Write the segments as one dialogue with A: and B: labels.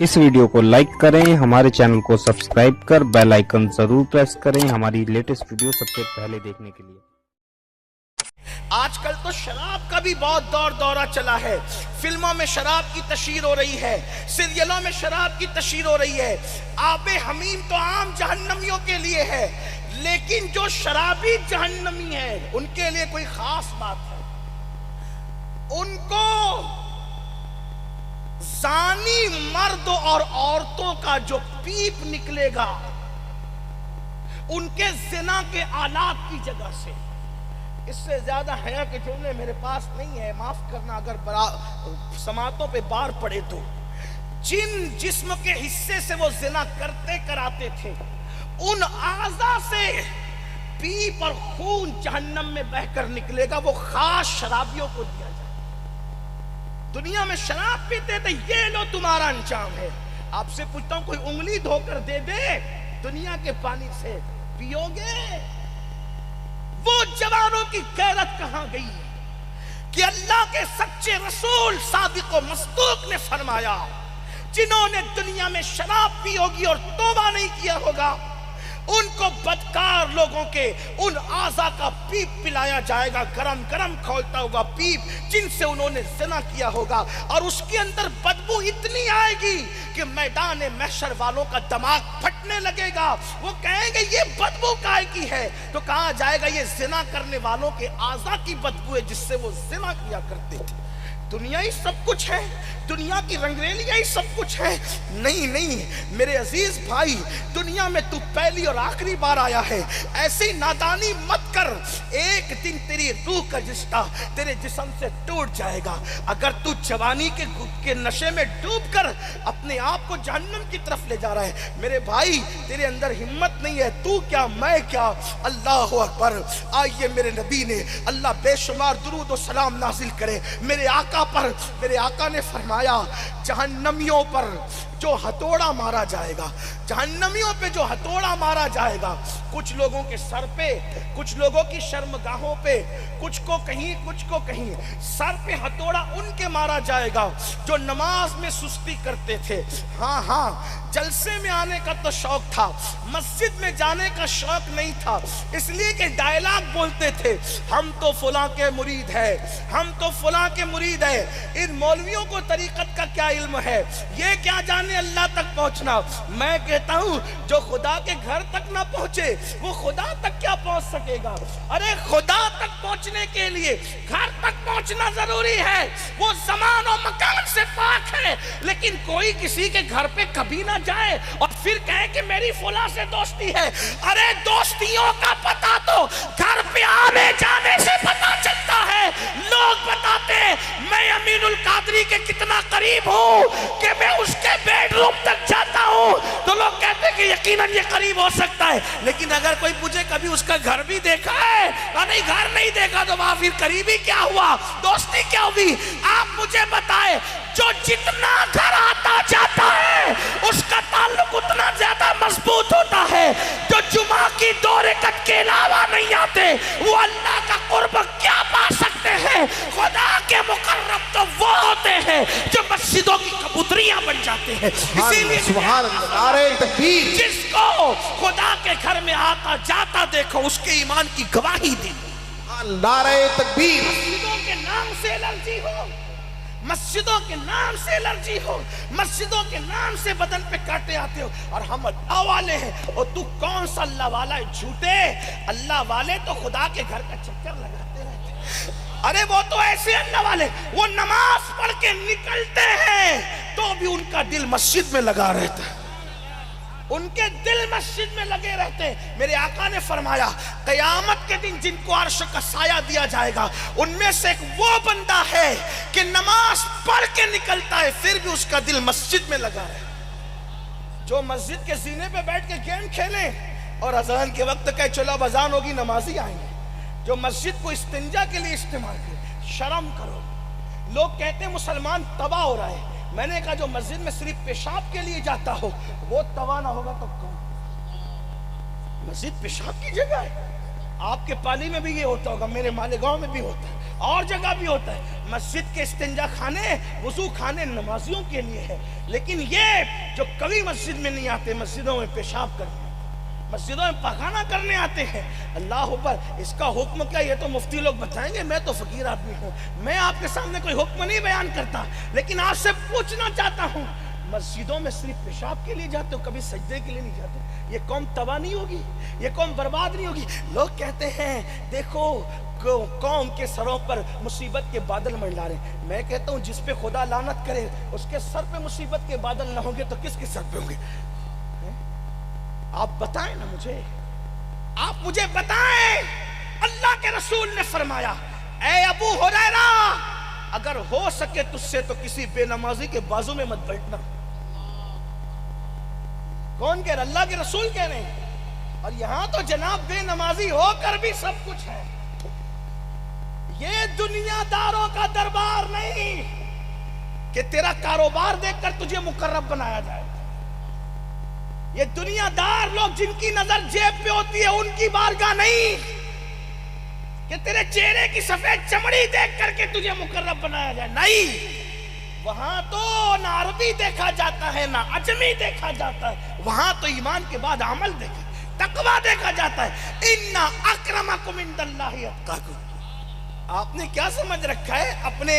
A: इस वीडियो को लाइक करें, हमारे चैनल को सब्सक्राइब कर बेल आइकन जरूर प्रेस करें हमारी लेटेस्ट वीडियो सबसे पहले देखने के लिए।
B: आजकल तो शराब का भी बहुत दौर दौरा चला है। फिल्मों में शराब की तशहीर हो रही है, सीरियलों में शराब की तशहीर हो रही है। आबे हमीम तो आम जहन्नमियों के लिए है, लेकिन जो शराबी जहन्नमी है उनके लिए कोई खास बात है। उनको जानी मर्द और औरतों का जो पीप निकलेगा उनके जिना के आलात की जगह से, इससे ज्यादा हया के जुमले मेरे पास नहीं है, माफ करना अगर समातों पे बार पड़े तो। जिन जिस्म के हिस्से से वो जिना करते कराते थे उन आज़ा से पीप और खून जहन्नम में बहकर निकलेगा, वो खास शराबियों को दिया जाए। दुनिया में शराब पीते थे, ये लो तुम्हारा अंजाम है। आपसे पूछता हूं, कोई उंगली धोकर दे दे दुनिया के पानी से, पियोगे? वो जवानों की गैरत कहां गई कि अल्लाह के सच्चे रसूल सादिक व मस्दूक ने फरमाया, जिन्होंने दुनिया में शराब पी होगी और तौबा नहीं किया होगा उनको बदकार लोगों के उन आज़ा का पीप पिलाया जाएगा, गरम गरम खौलता हुआ पीप जिनसे उन्होंने ज़िना किया होगा। और उसके अंदर बदबू इतनी आएगी कि मैदान महशर वालों का दिमाग फटने लगेगा। वो कहेंगे ये बदबू काहे की है? तो कहा जाएगा ये ज़िना करने वालों के आज़ा की बदबू है जिससे वो ज़िना किया करते थे। दुनिया ही सब कुछ है, दुनिया की रंगरेलियां ही सब कुछ है। नहीं नहीं मेरे अजीज भाई, दुनिया में तू पहली और आखिरी बार आया है, ऐसी नादानी मत कर। एक दिन तेरी रूह का रिश्ता तेरे जिस्म से टूट जाएगा अगर तू जवानी के नशे में डूब कर अपने आप को जहन्नम की तरफ ले जा रहा है। मेरे भाई तेरे अंदर हिम्मत नहीं है, तू क्या मैं क्या। अल्लाह अकबर। आइए मेरे नबी ने, अल्लाह बेशुमार दुरूद और सलाम नाजिल करे मेरे आका पर। मेरे आका ने फरमाया, जहन्नमियों पर जो हथौड़ा मारा जाएगा, जहन्नमियों पे जो हथौड़ा मारा जाएगा, कुछ लोगों के सर पे, कुछ लोगों की शर्मगाहों पे, कुछ को कहीं कुछ को कहीं, सर पे हथौड़ा उनके मारा जाएगा जो नमाज में सुस्ती करते थे। हाँ हाँ, जलसे में आने का तो शौक था, मस्जिद में जाने का शौक नहीं था, इसलिए कि डायलॉग बोलते थे, हम तो फुला के मुरीद है, हम तो फुला के मुरीद है। इन मौलवियों को तरीकत का क्या इल्म है, ये क्या जाने अल्लाह तक पहुंचना। मैं कहता हूं जो खुदा के घर तक ना पहुंचे वो खुदा तक क्या पहुंच सकेगा? अरे खुदा तक पहुंचने के लिए घर तक पहुंचना जरूरी है, वो ज़मान और मकान से पाक है। लेकिन कोई किसी के घर पे कभी ना जाए और फिर कहे कि मेरी फुला से दोस्ती है। अरे दोस्तियों का पता तो घर पे आने जाने से पता चलता है। लोग बताते मैं अमीनुल कादरी के कितना करीब हूं कि मैं उसके बेडरूम तक जाता हूं, तो लोग कहते हैं कि यकीनन ये करीब हो सकता है। लेकिन अगर कोई पूछे कभी उसका घर भी देखा है, नहीं घर नहीं देखा, तो वहां फिर करीबी क्या हुआ, दोस्ती क्या हुई? आप मुझे बताएं, जो जितना घर आता जाता है उसका ताल्लुक उतना ज्यादा मजबूत होता है। जो जुमा की 2 रकअत के अलावा नहीं आते वो अल्लाह का कुर्ब क्या पा सकते हैं? खुदा के मुकर्रब तो वो होते हैं जो मस्जिदों की कबूतरियां बन जाते हैं। इसीलिए जिसको खुदा के घर में आता जाता देखो उसके ईमान की गवाही दी।
C: नारे तकबीर।
B: मस्जिदों के नाम से एलर्जी हो, मस्जिदों के नाम से एलर्जी हो, मस्जिदों के नाम से बदन पे कांटे आते हो, और हम अल्लाह वाले हैं। और तू कौन सा अल्लाह वाला है? झूठे अल्लाह वाले तो खुदा के घर का चक्कर लगाते रहते। अरे वो तो ऐसे अल्लाह वाले, वो नमाज पढ़ के निकलते हैं तो भी उनका दिल मस्जिद में लगा रहता है, उनके दिल मस्जिद में लगे रहते हैं। मेरे आका ने फरमाया, कयामत के दिन जिनको अर्श का साया दिया जाएगा उनमें से एक वो बंदा है कि नमाज पढ़ के निकलता है फिर भी उसका दिल मस्जिद में लगा है। जो मस्जिद के जीने पे बैठ के गेम खेले और अजान के वक्त कहे चलो अब अजान होगी नमाजी आएंगे, जो मस्जिद को इस्तिंजा के लिए इस्तेमाल करे, शर्म करो। लोग कहते हैं मुसलमान तबाह हो रहा है। मैंने कहा जो मस्जिद में सिर्फ पेशाब के लिए जाता हो वो तबाह ना होगा तो कौन? मस्जिद पेशाब की जगह है। आपके पाली में भी ये होता होगा, मेरे मालेगांव में भी होता है। और जगह भी होता है। मस्जिद के इस्तिंजा खाने, वुजू खाने नमाजियों के लिए है, लेकिन ये जो कभी मस्जिद में नहीं आते, मस्जिदों में पेशाब करने, मस्जिदों में पखाना करने आते हैं, अल्लाह अकबर, इसका हुक्म क्या? ये तो मुफ्ती लोग बताएंगे, मैं तो फकीर आदमी हूँ, मैं आपके सामने कोई हुक्म नहीं बयान करता, लेकिन आपसे पूछना चाहता हूँ, मस्जिदों में सिर्फ पेशाब के लिए जाते हो, कभी सजदे के लिए नहीं जाते? ये कौम तबाह नहीं होगी? ये कौम बर्बाद नहीं होगी? लोग कहते हैं देखो कौम के सरों पर मुसीबत के बादल मंडला रहे। मैं कहता हूँ जिस पे खुदा लानत करे उसके सर पे मुसीबत के बादल ना होंगे तो किसके सर पे होंगे? आप बताएं ना मुझे, आप मुझे बताएं। अल्लाह के रसूल ने फरमाया, ऐ अबू हुरैरा, अगर हो सके तुझसे तो किसी बेनमाजी के बाजू में मत बैठना। कौन कह रहा? अल्लाह के रसूल कह रहे हैं। और यहां तो जनाब बेनमाजी होकर भी सब कुछ है। ये दुनियादारों का दरबार नहीं कि तेरा कारोबार देखकर तुझे मुकर्रब बनाया जाए। ये दुनियादार लोग जिनकी नजर जेब पे होती है उनकी बारगाह नहीं कि तेरे चेहरे की सफेद चमड़ी देख करके तुझे मुकर्रब बनाया जाए। नहीं, वहां तो ना अरबी देखा जाता है ना अजमी देखा जाता है, वहां तो ईमान के बाद अमल देखा, तकवा देखा जाता है। इन्ना अक्रमकुम इंदल्लाहि अत्काकुम। आपने क्या समझ रखा है? अपने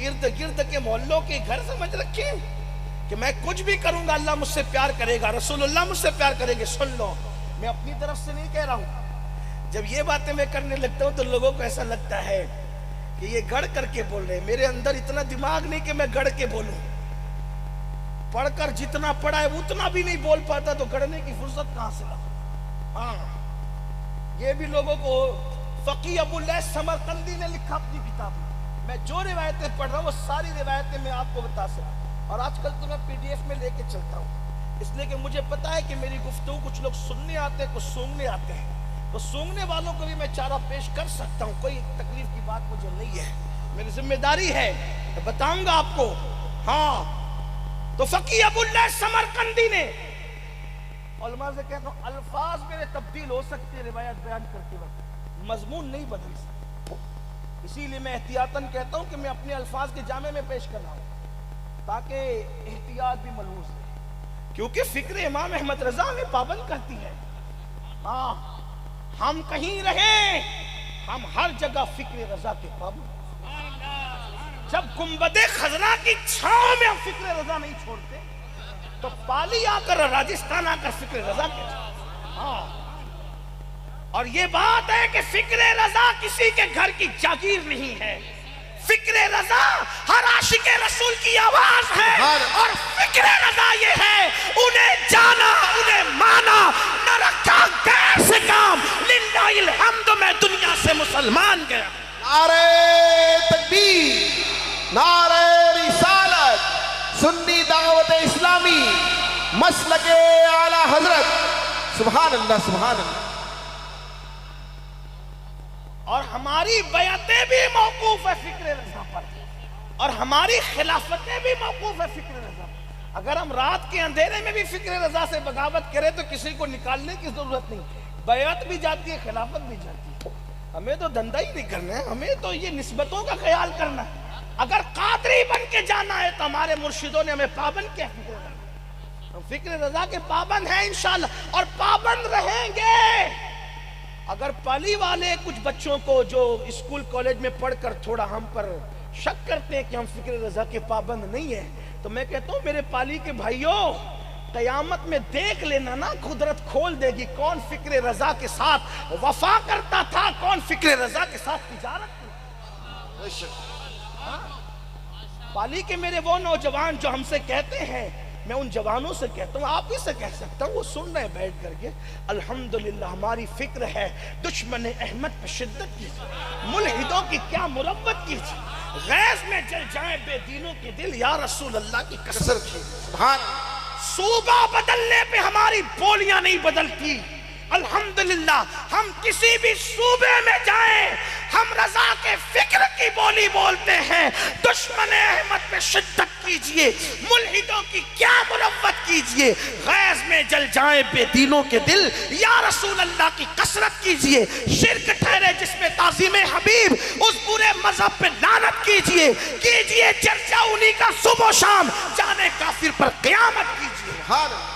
B: इर्द गिर्द के मोहल्लों के घर समझ रखे कि मैं कुछ भी करूंगा अल्लाह मुझसे प्यार करेगा, रसूलुल्लाह मुझसे प्यार करेंगे। सुन लो, मैं अपनी तरफ से नहीं कह रहा हूं। जब ये बातें मैं करने लगता हूं तो लोगों को ऐसा लगता है कि ये गढ़ करके बोल रहे हैं। मेरे अंदर इतना दिमाग नहीं कि मैं गढ़ के बोलूं। पढ़कर जितना पढ़ा है उतना भी नहीं बोल पाता तो गढ़ने की फुर्सत कहां से ला? हाँ, ये भी लोगों को फकी अबुल लैस समरकंदी ने लिखा अपनी किताब में। मैं जो रिवायतें पढ़ रहा हूँ वो सारी रिवायतें मैं आपको बता सकता। और आजकल तो मैं पीडीएफ में लेके चलता हूँ, इसलिए कि मुझे पता है कि मेरी गुफ्तगू कुछ लोग सुनने आते हैं, कुछ सूंघने आते हैं, तो सूंघने वालों को भी मैं चारा पेश कर सकता हूँ। कोई तकलीफ की बात मुझे नहीं है, मेरी जिम्मेदारी है, तो बताऊंगा आपको। हाँ, तो फकी अबुल लैस समरकंदी ने, उलमा से कहता हूँ, अल्फाज मेरे तब्दील हो सकते हैं रिवायत बयान करते वक्त, मजमून नहीं बदल सकते। इसीलिए मैं एहतियातन कहता हूँ कि मैं अपने अल्फाज के जामे में पेश कर रहा हूँ ताकि एहतियात भी मलूज है, क्योंकि फिक्र इमाम अहमद रजा हमें पाबंद करती है। हाँ, हम कहीं रहे, हम हर जगह फिक्र रजा के पाबंद। जब गुंबदे खजरा की छांव में हम फिक्र रजा नहीं छोड़ते तो पाली आकर राजस्थान आकर फिक्र रजा के। हाँ, और ये बात है कि फिक्र रजा किसी के घर की जागीर नहीं है। फिक्र रजा हर आशिक रसूल की आवाज है। और फिक्र रजा ये है, उन्हें जाना, उन्हें माना, न रखा गैर से काम। लिल्लाहिल हम्द, मैं दुनिया से मुसलमान गया।
C: नारे तकबीर, नारे रिसालत, सुन्नी दावत इस्लामी, मसलके आला हजरत। सुभान अल्लाह, सुभान अल्लाह।
B: और हमारी बयातें भी मौकूफ है फिक्र रजा पर, और हमारी खिलाफतें भी मौकूफ है फिक्र रजा पर। अगर हम रात के अंधेरे में भी फिक्र रजा से बगावत करें तो किसी को निकालने की जरूरत नहीं। बयात भी जाती है, खिलाफत भी जाती है। हमें तो धंधा ही नहीं करना है, हमें तो ये निस्बतों का ख्याल करना है। अगर कादरी बन के जाना है तो हमारे मुर्शिदों ने हमें पाबंद किया फिक्र रजा। हम फिक्र रजा के पाबंद हैं इंशाअल्लाह, और पाबंद रहेंगे। अगर पाली वाले कुछ बच्चों को जो स्कूल कॉलेज में पढ़कर थोड़ा हम पर शक करते हैं कि हम फिक्र रजा के पाबंद नहीं है, तो मैं कहता हूँ मेरे पाली के भाइयों, कयामत में देख लेना ना, कुदरत खोल देगी कौन फिक्र रजा के साथ वफा करता था, कौन फिक्र रजा के साथ तिजारत करता। पाली के मेरे वो नौजवान जो हमसे कहते हैं, मैं उन जवानों से कहता हूँ, आप ही से कह सकता हूँ, वो सुन रहे बैठ करके, अल्हम्दुलिल्लाह हमारी फिक्र है दुश्मन अहमद पे शिद्दत की, मुल्हिदों की क्या मुरब्बत की, गैस में जल जाए बेदीनों के दिल, या रसूल अल्लाह की कसम की।
C: सुभान।
B: सूबा बदलने पे हमारी बोलियां नहीं बदलती, अल्हम्दुलिल्लाह हम किसी भी सूबे में जाएं, हम रजा के फिक्र की बोली बोलते हैं। दुश्मन अहमद पे शिद्दत कीजिए, मुल्हिदों की क्या मुरव्वत कीजिए, गैज़ में जल जाए बेदीनों के दिल, या रसूल अल्लाह की कसरत कीजिए। शिर्क ठहरे जिसमें ताज़ीम हबीब, उस बुरे मजहब पे लानत कीजिए, कीजिए चर्चा उन्हीं का सुबह शाम, जाने काफिर पर क़यामत कीजिए।
C: सुभान अल्लाह।